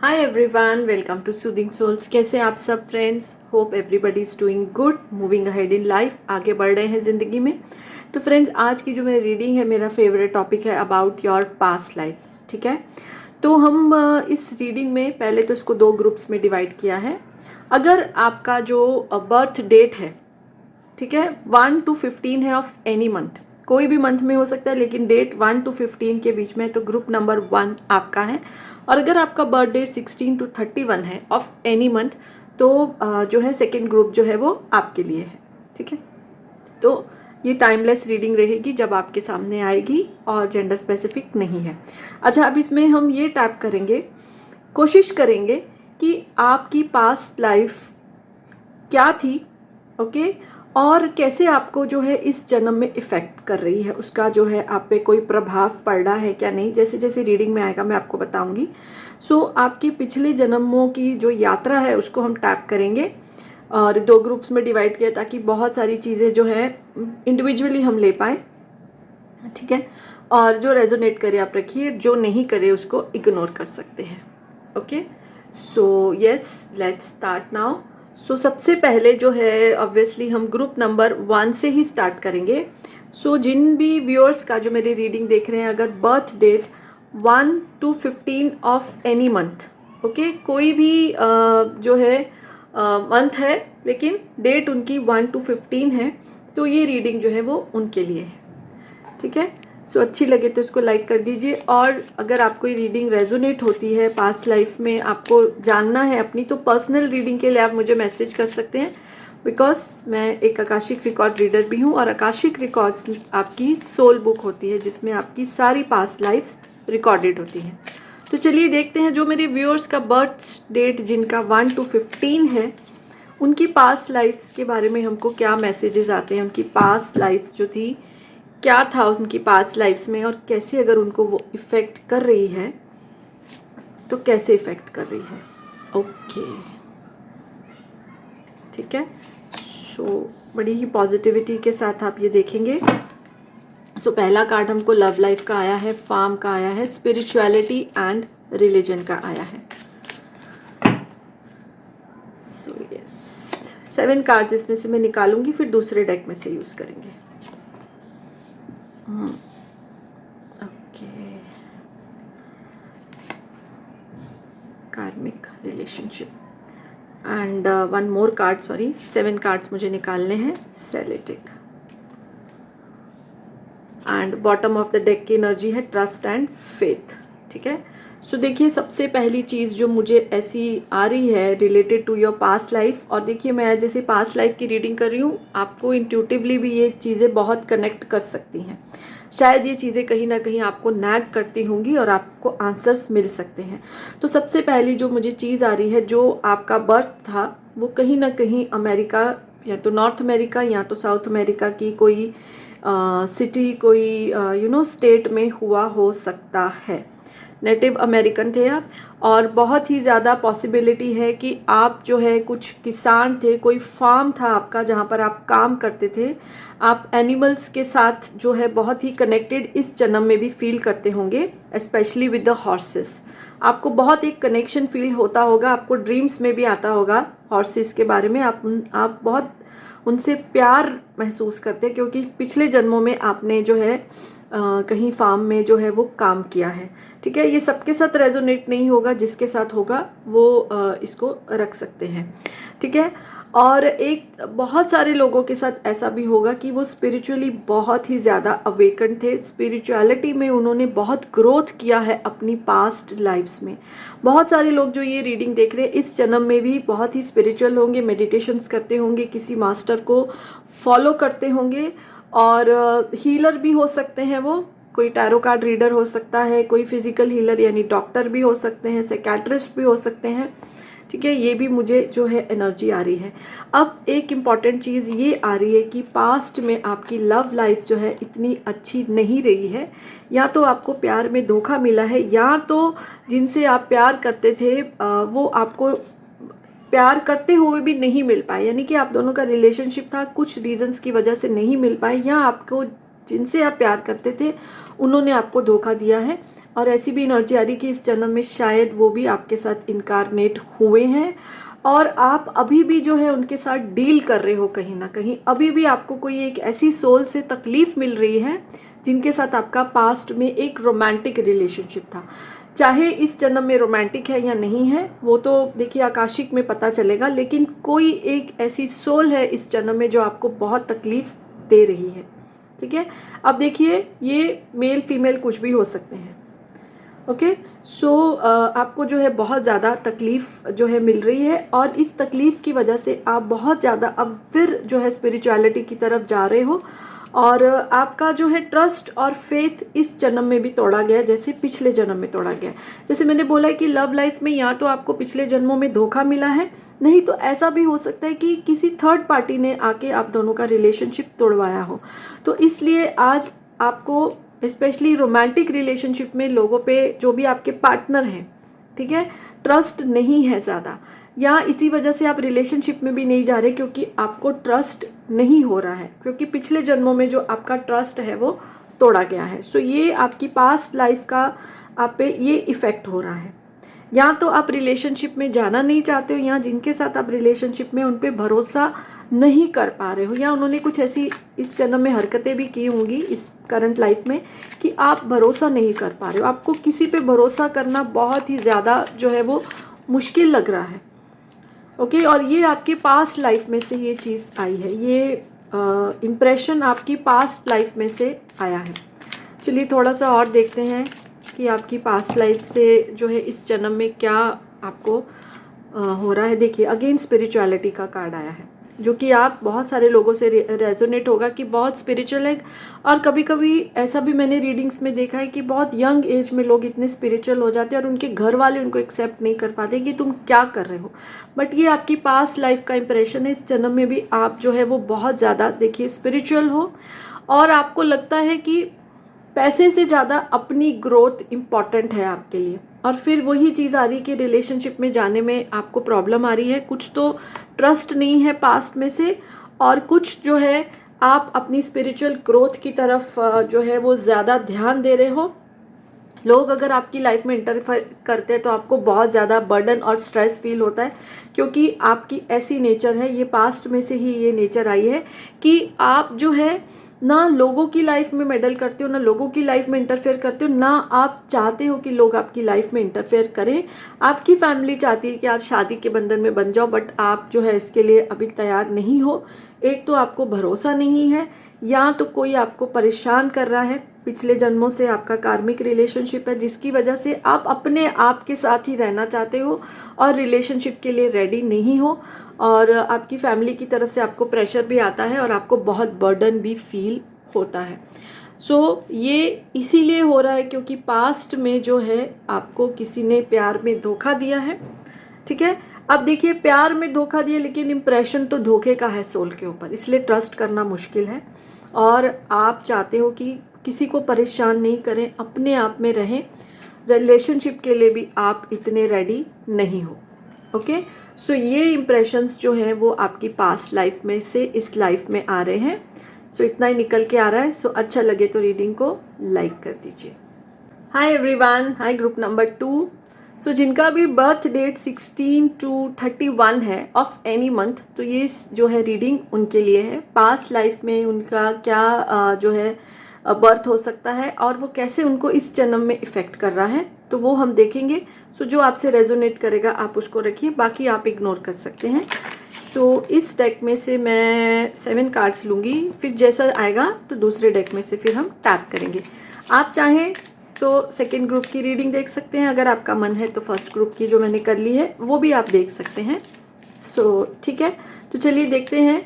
Hi everyone, welcome to soothing souls. कैसे आप सब friends? Hope everybody is doing good, moving ahead in life. आगे बढ़ रहे हैं ज़िंदगी में। तो फ्रेंड्स, आज की जो मेरी रीडिंग है, मेरा फेवरेट टॉपिक है अबाउट योर पास्ट लाइफ्स। ठीक है, तो हम इस रीडिंग में पहले तो इसको दो ग्रुप्स में डिवाइड किया है। अगर आपका जो बर्थ डेट है, ठीक है, 1 to 15 है ऑफ एनी मंथ, कोई भी मंथ में हो सकता है, लेकिन डेट 1 to 15 के बीच में, तो ग्रुप नंबर 1 आपका है। और अगर आपका बर्थ डेट 16 to 31 है ऑफ एनी मंथ, तो जो है सेकेंड ग्रुप जो है वो आपके लिए है। ठीक है, तो ये टाइमलेस रीडिंग रहेगी जब आपके सामने आएगी और जेंडर स्पेसिफिक नहीं है। अच्छा, अब इसमें हम ये टैप करेंगे, कोशिश करेंगे कि आपकी पास्ट लाइफ क्या थी, ओके, और कैसे आपको जो है इस जन्म में इफ़ेक्ट कर रही है, उसका जो है आप पे कोई प्रभाव पड़ रहा है क्या नहीं। जैसे जैसे रीडिंग में आएगा मैं आपको बताऊंगी। सो आपके पिछले जन्मों की जो यात्रा है उसको हम टैप करेंगे और दो ग्रुप्स में डिवाइड किया ताकि बहुत सारी चीज़ें जो है इंडिविजुअली हम ले पाएँ। ठीक है, और जो रेजोनेट करे आप रखिए, जो नहीं करे उसको इग्नोर कर सकते हैं। Okay, so yes, let's start now. So सबसे पहले जो है ऑब्वियसली हम ग्रुप नंबर 1 से ही स्टार्ट करेंगे। सो जिन भी व्यूअर्स का जो मेरी रीडिंग देख रहे हैं, अगर birth date 1 to 15 of any month, okay, कोई भी जो है मंथ है लेकिन डेट उनकी 1 to 15 है, तो ये रीडिंग जो है वो उनके लिए है। ठीक है, सो अच्छी लगे तो इसको लाइक कर दीजिए। और अगर आपको ये रीडिंग रेजोनेट होती है, पास्ट लाइफ में आपको जानना है अपनी, तो पर्सनल रीडिंग के लिए आप मुझे मैसेज कर सकते हैं, बिकॉज मैं एक आकाशिक रिकॉर्ड रीडर भी हूँ। और आकाशिक रिकॉर्ड्स आपकी सोल बुक होती है जिसमें आपकी सारी पास्ट लाइफ्स रिकॉर्डेड होती हैं। तो चलिए देखते हैं, जो मेरे व्यूअर्स का बर्थ डेट जिनका 1 to 15 है, उनकी पास्ट लाइफ्स के बारे में हमको क्या मैसेजेस आते हैं, उनकी पास्ट लाइफ्स जो थी क्या था उनकी पास्ट लाइफ्स में, और कैसे अगर उनको वो इफ़ेक्ट कर रही है तो कैसे इफ़ेक्ट कर रही है। ओके, ठीक है, सो बड़ी ही पॉजिटिविटी के साथ आप ये देखेंगे। सो पहला कार्ड हमको लव लाइफ का आया है, फार्म का आया है, स्पिरिचुअलिटी एंड रिलीजन का आया है। सो यस, 7 कार्ड्स इसमें से मैं निकालूंगी, फिर दूसरे डेक में से यूज़ करेंगे। Okay, karmic relationship and one more card, sorry 7 cards मुझे निकालने हैं, Celtic. And bottom of the deck की एनर्जी है ट्रस्ट एंड फेथ। ठीक है, सो देखिए, सबसे पहली चीज़ जो मुझे ऐसी आ रही है related to your past life, और देखिए मैं जैसे पास्ट लाइफ की रीडिंग कर रही हूँ, आपको इंट्यूटिवली भी ये चीज़ें बहुत कनेक्ट कर सकती हैं। शायद ये चीज़ें कहीं ना कहीं आपको नैग करती होंगी और आपको आंसर्स मिल सकते हैं। तो सबसे पहली जो मुझे चीज़ आ रही है, जो आपका बर्थ था वो कहीं ना कहीं अमेरिका, या तो नॉर्थ अमेरिका या तो साउथ अमेरिका की कोई सिटी, कोई स्टेट में हुआ हो सकता है। नेटिव अमेरिकन थे आप, और बहुत ही ज़्यादा पॉसिबिलिटी है कि आप जो है कुछ किसान थे, कोई फार्म था आपका जहाँ पर आप काम करते थे। आप एनिमल्स के साथ जो है बहुत ही कनेक्टेड इस जन्म में भी फील करते होंगे, स्पेशली विद द हॉर्सेस। आपको बहुत एक कनेक्शन फील होता होगा, आपको ड्रीम्स में भी आता होगा हॉर्सेस के बारे में, आप बहुत उनसे प्यार महसूस करते हैं, क्योंकि पिछले जन्मों में आपने जो है कहीं फार्म में जो है वो काम किया है। ठीक है, ये सबके साथ रेजोनेट नहीं होगा, जिसके साथ होगा वो इसको रख सकते हैं। ठीक है, और एक बहुत सारे लोगों के साथ ऐसा भी होगा कि वो स्पिरिचुअली बहुत ही ज़्यादा अवेकन थे, स्पिरिचुअलिटी में उन्होंने बहुत ग्रोथ किया है अपनी पास्ट लाइफ्स में। बहुत सारे लोग जो ये रीडिंग देख रहे हैं इस जन्म में भी बहुत ही स्पिरिचुअल होंगे, मेडिटेशंस करते होंगे, किसी मास्टर को फॉलो करते होंगे, और हीलर भी हो सकते हैं वो, कोई टैरो कार्ड रीडर हो सकता है, कोई फिजिकल हीलर यानी डॉक्टर भी हो सकते हैं, साइकियाट्रिस्ट भी हो सकते हैं। ठीक है, ये भी मुझे जो है एनर्जी आ रही है। अब एक इम्पॉर्टेंट चीज़ ये आ रही है कि पास्ट में आपकी लव लाइफ जो है इतनी अच्छी नहीं रही है, या तो आपको प्यार में धोखा मिला है, या तो जिनसे आप प्यार करते थे वो आपको प्यार करते हुए भी नहीं मिल पाए, यानी कि आप दोनों का रिलेशनशिप था, कुछ रीजंस की वजह से नहीं मिल पाए, या आपको जिनसे आप प्यार करते थे उन्होंने आपको धोखा दिया है और ऐसी भी एनर्जी आ रही कि इस जन्म में शायद वो भी आपके साथ इनकारनेट हुए हैं और आप अभी भी जो है उनके साथ डील कर रहे हो कहीं ना कहीं। अभी भी आपको कोई एक ऐसी सोल से तकलीफ़ मिल रही है जिनके साथ आपका पास्ट में एक रोमांटिक रिलेशनशिप था। चाहे इस जन्म में रोमांटिक है या नहीं है वो तो देखिए आकाशिक में पता चलेगा, लेकिन कोई एक ऐसी सोल है इस जन्म में जो आपको बहुत तकलीफ़ दे रही है। ठीक है, अब देखिए ये मेल फीमेल कुछ भी हो सकते हैं। ओके, सो आपको जो है बहुत ज़्यादा तकलीफ़ जो है मिल रही है और इस तकलीफ़ की वजह से आप बहुत ज़्यादा अब फिर जो है स्पिरिचुअलिटी की तरफ जा रहे हो और आपका जो है ट्रस्ट और फेथ इस जन्म में भी तोड़ा गया जैसे पिछले जन्म में तोड़ा गया। जैसे मैंने बोला है कि लव लाइफ में या तो आपको पिछले जन्मों में धोखा मिला है, नहीं तो ऐसा भी हो सकता है कि किसी थर्ड पार्टी ने आके आप दोनों का रिलेशनशिप तोड़वाया हो। तो इसलिए आज आपको स्पेशली रोमांटिक रिलेशनशिप में लोगों पे जो भी आपके पार्टनर हैं, ठीक है, ट्रस्ट नहीं है ज़्यादा, या इसी वजह से आप रिलेशनशिप में भी नहीं जा रहे क्योंकि आपको ट्रस्ट नहीं हो रहा है, क्योंकि पिछले जन्मों में जो आपका ट्रस्ट है वो तोड़ा गया है। सो ये आपकी पास्ट लाइफ का आप पे ये इफ़ेक्ट हो रहा है। या तो आप रिलेशनशिप में जाना नहीं चाहते हो, या जिनके साथ आप रिलेशनशिप में उन पे भरोसा नहीं कर पा रहे हो, या उन्होंने कुछ ऐसी इस जन्म में हरकतें भी की होंगी इस करंट लाइफ में कि आप भरोसा नहीं कर पा रहे हो। आपको किसी पे भरोसा करना बहुत ही ज़्यादा जो है वो मुश्किल लग रहा है। ओके, और ये आपके पास्ट लाइफ में से ये चीज़ आई है, ये इम्प्रेशन आपकी पास्ट लाइफ में से आया है। चलिए थोड़ा सा और देखते हैं कि आपकी पास्ट लाइफ से जो है इस जन्म में क्या आपको हो रहा है। देखिए अगेन स्पिरिचुअलिटी का कार्ड आया है, जो कि आप बहुत सारे लोगों से रेजोनेट होगा कि बहुत स्पिरिचुअल है। और कभी कभी ऐसा भी मैंने रीडिंग्स में देखा है कि बहुत यंग एज में लोग इतने स्पिरिचुअल हो जाते हैं और उनके घर वाले उनको एक्सेप्ट नहीं कर पाते कि तुम क्या कर रहे हो। बट ये आपकी पास्ट लाइफ का इंप्रेशन है। इस जन्म में भी आप जो है वो बहुत ज़्यादा देखिए स्पिरिचुअल हो और आपको लगता है कि पैसे से ज़्यादा अपनी ग्रोथ इम्पॉर्टेंट है आपके लिए। और फिर वही चीज़ आ रही है कि रिलेशनशिप में जाने में आपको प्रॉब्लम आ रही है, कुछ तो ट्रस्ट नहीं है पास्ट में से, और कुछ जो है आप अपनी स्पिरिचुअल ग्रोथ की तरफ जो है वो ज़्यादा ध्यान दे रहे हो। लोग अगर आपकी लाइफ में इंटरफेयर करते हैं तो आपको बहुत ज़्यादा बर्डन और स्ट्रेस फील होता है, क्योंकि आपकी ऐसी नेचर है, ये पास्ट में से ही ये नेचर आई है कि आप जो है ना लोगों की लाइफ में मेडल करते हो, ना लोगों की लाइफ में इंटरफेयर करते हो, ना आप चाहते हो कि लोग आपकी लाइफ में इंटरफेयर करें। आपकी फैमिली चाहती है कि आप शादी के बंधन में बन जाओ, बट आप जो है इसके लिए अभी तैयार नहीं हो। एक तो आपको भरोसा नहीं है, या तो कोई आपको परेशान कर रहा है, पिछले जन्मों से आपका कार्मिक रिलेशनशिप है जिसकी वजह से आप अपने आप के साथ ही रहना चाहते हो और रिलेशनशिप के लिए रेडी नहीं हो, और आपकी फैमिली की तरफ से आपको प्रेशर भी आता है और आपको बहुत बर्डन भी फील होता है। सो ये इसीलिए हो रहा है क्योंकि पास्ट में जो है आपको किसी ने प्यार में धोखा दिया है। ठीक है, अब देखिए प्यार में धोखा दिया, लेकिन इम्प्रेशन तो धोखे का है सोल के ऊपर, इसलिए ट्रस्ट करना मुश्किल है। और आप चाहते हो कि किसी को परेशान नहीं करें, अपने आप में रहें, रिलेशनशिप के लिए भी आप इतने रेडी नहीं हो। ओके, सो ये इम्प्रेशंस जो हैं वो आपकी पास्ट लाइफ में से इस लाइफ में आ रहे हैं। सो इतना ही निकल के आ रहा है। सो अच्छा लगे तो रीडिंग को लाइक कर दीजिए। हाय एवरीवन, हाय ग्रुप नंबर 2। सो जिनका भी बर्थ डेट 16 to 31 है ऑफ एनी मंथ, तो ये जो है रीडिंग उनके लिए है। पास्ट लाइफ में उनका क्या जो है बर्थ हो सकता है और वो कैसे उनको इस जन्म में इफ़ेक्ट कर रहा है, तो वो हम देखेंगे। सो जो आपसे रेजोनेट करेगा आप उसको रखिए, बाकी आप इग्नोर कर सकते हैं। सो इस डेक में से मैं 7 कार्ड्स लूँगी, फिर जैसा आएगा तो दूसरे डेक में से फिर हम टैप करेंगे। आप चाहें तो सेकेंड ग्रुप की रीडिंग देख सकते हैं, अगर आपका मन है तो फर्स्ट ग्रुप की जो मैंने कर ली है वो भी आप देख सकते हैं। सो ठीक है, तो चलिए देखते हैं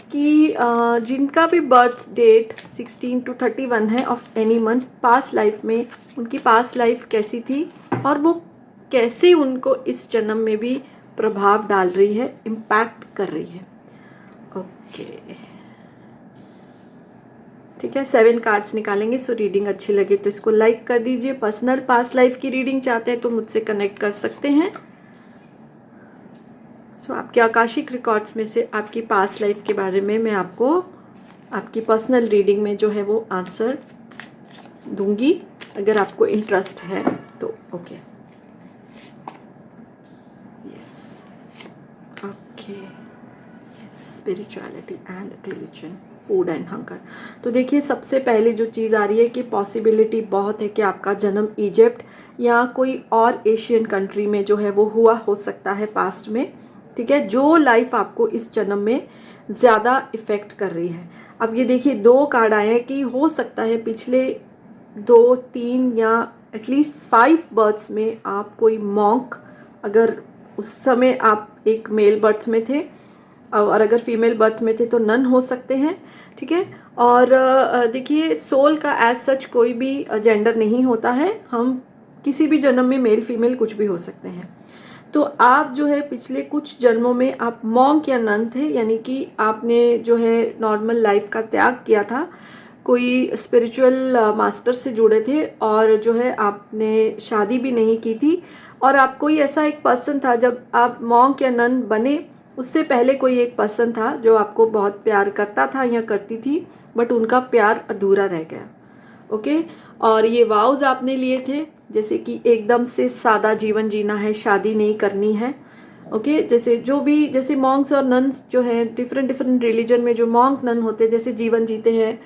कि जिनका भी बर्थ डेट 16 to 31 है of any month, past life में उनकी पास्ट लाइफ कैसी थी और वो कैसे उनको इस जन्म में भी प्रभाव डाल रही है, इम्पैक्ट कर रही है। ओके ठीक है, 7 कार्ड्स निकालेंगे। सो रीडिंग अच्छी लगे तो इसको लाइक कर दीजिए। पर्सनल पास्ट लाइफ की रीडिंग चाहते हैं तो मुझसे कनेक्ट कर सकते हैं। सो आपके आकाशिक रिकॉर्ड्स में से आपकी पास्ट लाइफ के बारे में मैं आपको आपकी पर्सनल रीडिंग में जो है वो आंसर दूंगी। अगर आपको इंटरेस्ट है तो। Okay, yes, okay, spirituality and religion, food and hunger. तो देखिए सबसे पहले जो चीज़ आ रही है कि पॉसिबिलिटी बहुत है कि आपका जन्म इजिप्ट या कोई और एशियन कंट्री में जो है वो हुआ हो सकता है पास्ट में, ठीक है, जो लाइफ आपको इस जन्म में ज़्यादा इफ़ेक्ट कर रही है। अब ये देखिए 2 कार्ड आए हैं कि हो सकता है पिछले 2, 3 या एटलीस्ट 5 बर्थ्स में आप कोई मॉन्क, अगर उस समय आप एक मेल बर्थ में थे और अगर फीमेल बर्थ में थे तो नन हो सकते हैं, ठीक है। और देखिए सोल का एज सच कोई भी जेंडर नहीं होता है, हम किसी भी जन्म में मेल फीमेल कुछ भी हो सकते हैं। तो आप जो है पिछले कुछ जन्मों में आप मॉन्क या नन थे, यानी कि आपने जो है नॉर्मल लाइफ का त्याग किया था, कोई स्पिरिचुअल मास्टर से जुड़े थे और जो है आपने शादी भी नहीं की थी, और आप कोई ऐसा एक पर्सन था जब आप मॉन्क या नन बने उससे पहले कोई एक पर्सन था जो आपको बहुत प्यार करता था या करती थी, बट उनका प्यार अधूरा रह गया। ओके, और ये वाउज आपने लिए थे जैसे कि एकदम से सादा जीवन जीना है, शादी नहीं करनी है। ओके, जैसे जो भी जैसे मॉन्क्स और नन्स जो हैं डिफरेंट डिफरेंट रिलीजन में जो मॉन्क नन होते हैं जैसे जीवन जीते हैं,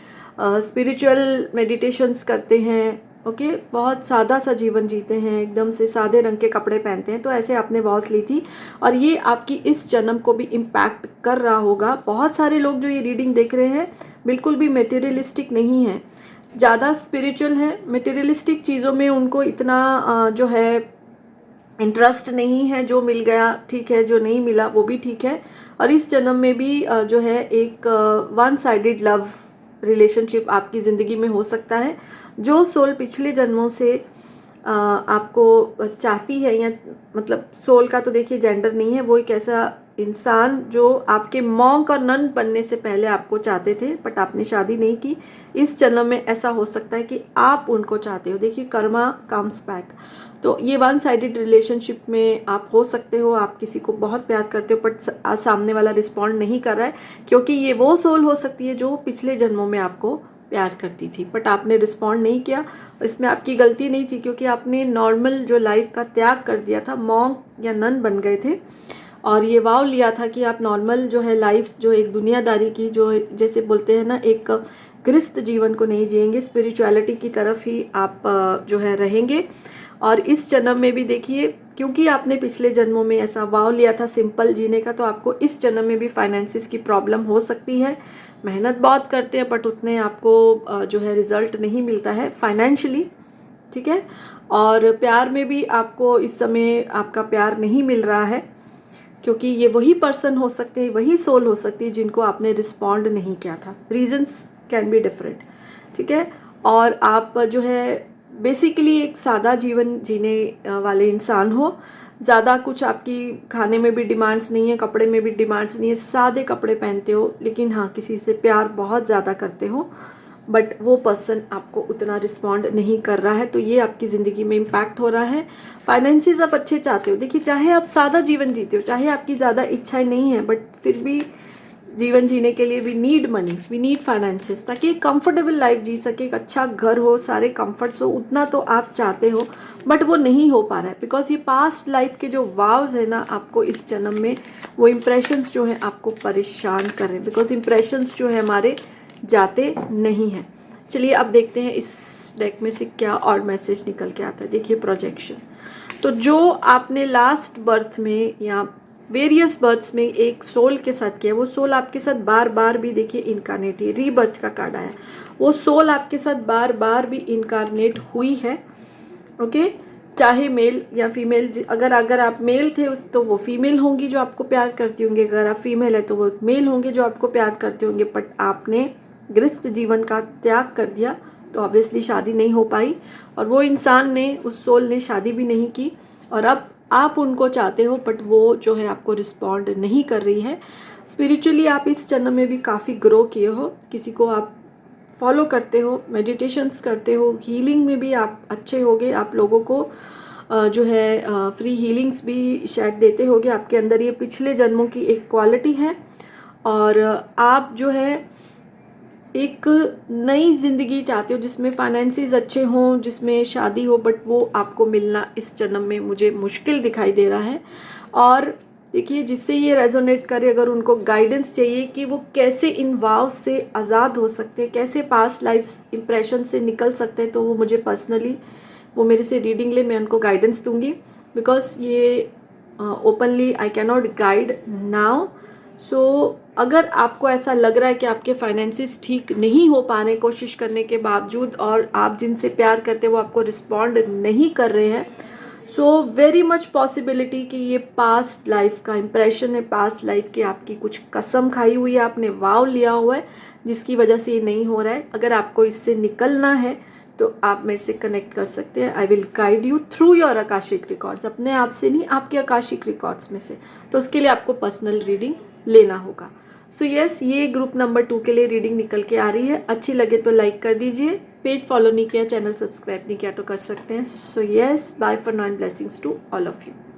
स्पिरिचुअल मेडिटेशंस करते हैं, ओके, बहुत सादा सा जीवन जीते हैं, एकदम से सादे रंग के कपड़े पहनते हैं, तो ऐसे आपने वॉस ली थी और ये आपकी इस जन्म को भी इम्पैक्ट कर रहा होगा। बहुत सारे लोग जो ये रीडिंग देख रहे हैं बिल्कुल भी मटेरियलिस्टिक नहीं है, ज़्यादा स्पिरिचुअल है, मटेरियलिस्टिक चीज़ों में उनको इतना जो है इंटरेस्ट नहीं है। जो मिल गया ठीक है, जो नहीं मिला वो भी ठीक है। और इस जन्म में भी जो है एक वन साइडेड लव रिलेशनशिप आपकी ज़िंदगी में हो सकता है। जो सोल पिछले जन्मों से आपको चाहती है, या मतलब सोल का तो देखिए जेंडर नहीं है, वो एक ऐसा इंसान जो आपके मॉन्क और नन बनने से पहले आपको चाहते थे बट आपने शादी नहीं की, इस जन्म में ऐसा हो सकता है कि आप उनको चाहते हो। देखिए कर्मा कम्स बैक, तो ये वन साइडेड रिलेशनशिप में आप हो सकते हो, आप किसी को बहुत प्यार करते हो बट सामने वाला रिस्पॉन्ड नहीं कर रहा है, क्योंकि ये वो सोल हो सकती है जो पिछले जन्मों में आपको प्यार करती थी बट आपने रिस्पॉन्ड नहीं किया। इसमें आपकी गलती नहीं थी क्योंकि आपने नॉर्मल जो लाइफ का त्याग कर दिया था, मॉन्क या नन बन गए थे और ये वाव लिया था कि आप नॉर्मल जो है लाइफ, जो एक दुनियादारी की, जो जैसे बोलते हैं ना एक गृहस्थ जीवन को नहीं जिएंगे, स्पिरिचुअलिटी की तरफ ही आप जो है रहेंगे। और इस जन्म में भी देखिए क्योंकि आपने पिछले जन्मों में ऐसा वाव लिया था सिंपल जीने का, तो आपको इस जन्म में भी फाइनेंसिस की प्रॉब्लम हो सकती है। मेहनत बहुत करते हैं बट उतने आपको जो है रिजल्ट नहीं मिलता है फाइनेंशियली, ठीक है। और प्यार में भी आपको इस समय आपका प्यार नहीं मिल रहा है क्योंकि ये वही पर्सन हो सकते हैं, वही सोल हो सकती है जिनको आपने रिस्पॉन्ड नहीं किया था। रीजंस कैन बी डिफरेंट, ठीक है। और आप जो है बेसिकली एक सादा जीवन जीने वाले इंसान हो, ज़्यादा कुछ आपकी खाने में भी डिमांड्स नहीं है, कपड़े में भी डिमांड्स नहीं है, सादे कपड़े पहनते हो, लेकिन हाँ किसी से प्यार बहुत ज़्यादा करते हो बट वो पर्सन आपको उतना रिस्पॉन्ड नहीं कर रहा है, तो ये आपकी ज़िंदगी में इम्पैक्ट हो रहा है। फाइनेंसिस आप अच्छे चाहते हो, देखिए चाहे आप सादा जीवन जीते हो, चाहे आपकी ज़्यादा इच्छाएं नहीं है बट फिर भी जीवन जीने के लिए we need money, we need finances, ताकि एक कंफर्टेबल लाइफ जी सके, एक अच्छा घर हो, सारे कंफर्ट्स हो, उतना तो आप चाहते हो बट वो नहीं हो पा रहा है बिकॉज ये पास्ट लाइफ के जो वाव्स है ना आपको इस जन्म में, वो इम्प्रेशंस जो है आपको परेशान कर रहे हैं बिकॉज इम्प्रेशंस जो है हमारे जाते नहीं हैं। चलिए अब देखते हैं इस डेक में से क्या और मैसेज निकल के आता है। देखिए प्रोजेक्शन, तो जो आपने लास्ट बर्थ में या वेरियस बर्थ्स में एक सोल के साथ किया, वो सोल आपके साथ बार बार भी, देखिए इनकारनेट, ये रीबर्थ का कार्ड आया, वो सोल आपके साथ बार बार भी इनकारनेट हुई है। ओके, चाहे मेल या फीमेल, अगर आप मेल थे उस तो वो फीमेल होंगी जो आपको प्यार करती होंगी, अगर आप फीमेल है तो वो मेल होंगे जो आपको प्यार करते होंगे, बट आपने गृहस्थ जीवन का त्याग कर दिया तो ऑब्वियसली शादी नहीं हो पाई और वो इंसान ने, उस सोल ने शादी भी नहीं की और अब आप उनको चाहते हो बट वो जो है आपको रिस्पॉन्ड नहीं कर रही है। स्पिरिचुअली आप इस जन्म में भी काफ़ी ग्रो किए हो, किसी को आप फॉलो करते हो, मेडिटेशंस करते हो, हीलिंग में भी आप अच्छे होगे, आप लोगों को जो है फ्री हीलिंग्स भी शायद देते होगे, आपके अंदर ये पिछले जन्मों की एक क्वालिटी है। और आप जो है एक नई ज़िंदगी चाहते हो जिसमें फाइनेंसेस अच्छे हों, जिसमें शादी हो, बट वो आपको मिलना इस जन्म में मुझे मुश्किल दिखाई दे रहा है। और देखिए, जिससे ये रेजोनेट करे, अगर उनको गाइडेंस चाहिए कि वो कैसे इन वाव से आज़ाद हो सकते हैं, कैसे पास्ट लाइफ इम्प्रेशन से निकल सकते हैं, तो वो मुझे पर्सनली वो मेरे से रीडिंग ले, मैं उनको गाइडेंस दूंगी। बिकॉज ये openly I can not guide now. So अगर आपको ऐसा लग रहा है कि आपके फाइनेंसिस ठीक नहीं हो पा रहे कोशिश करने के बावजूद, और आप जिनसे प्यार करते हैं वो आपको रिस्पॉन्ड नहीं कर रहे हैं, सो वेरी मच पॉसिबिलिटी कि ये पास्ट लाइफ का इम्प्रेशन है, पास्ट लाइफ की आपकी कुछ कसम खाई हुई है, आपने वाव लिया हुआ है जिसकी वजह से ये नहीं हो रहा है। अगर आपको इससे निकलना है तो आप मेरे से कनेक्ट कर सकते हैं। I will guide you through your Akashic records, अपने आप से नहीं, आपके आकाशिक रिकॉर्ड्स में से। तो उसके लिए आपको पर्सनल रीडिंग लेना होगा। सो यस, ये ग्रुप नंबर 2 के लिए रीडिंग निकल के आ रही है। अच्छी लगे तो लाइक कर दीजिए, पेज फॉलो नहीं किया, चैनल सब्सक्राइब नहीं किया तो कर सकते हैं। So yes, bye for now and blessings to all of you.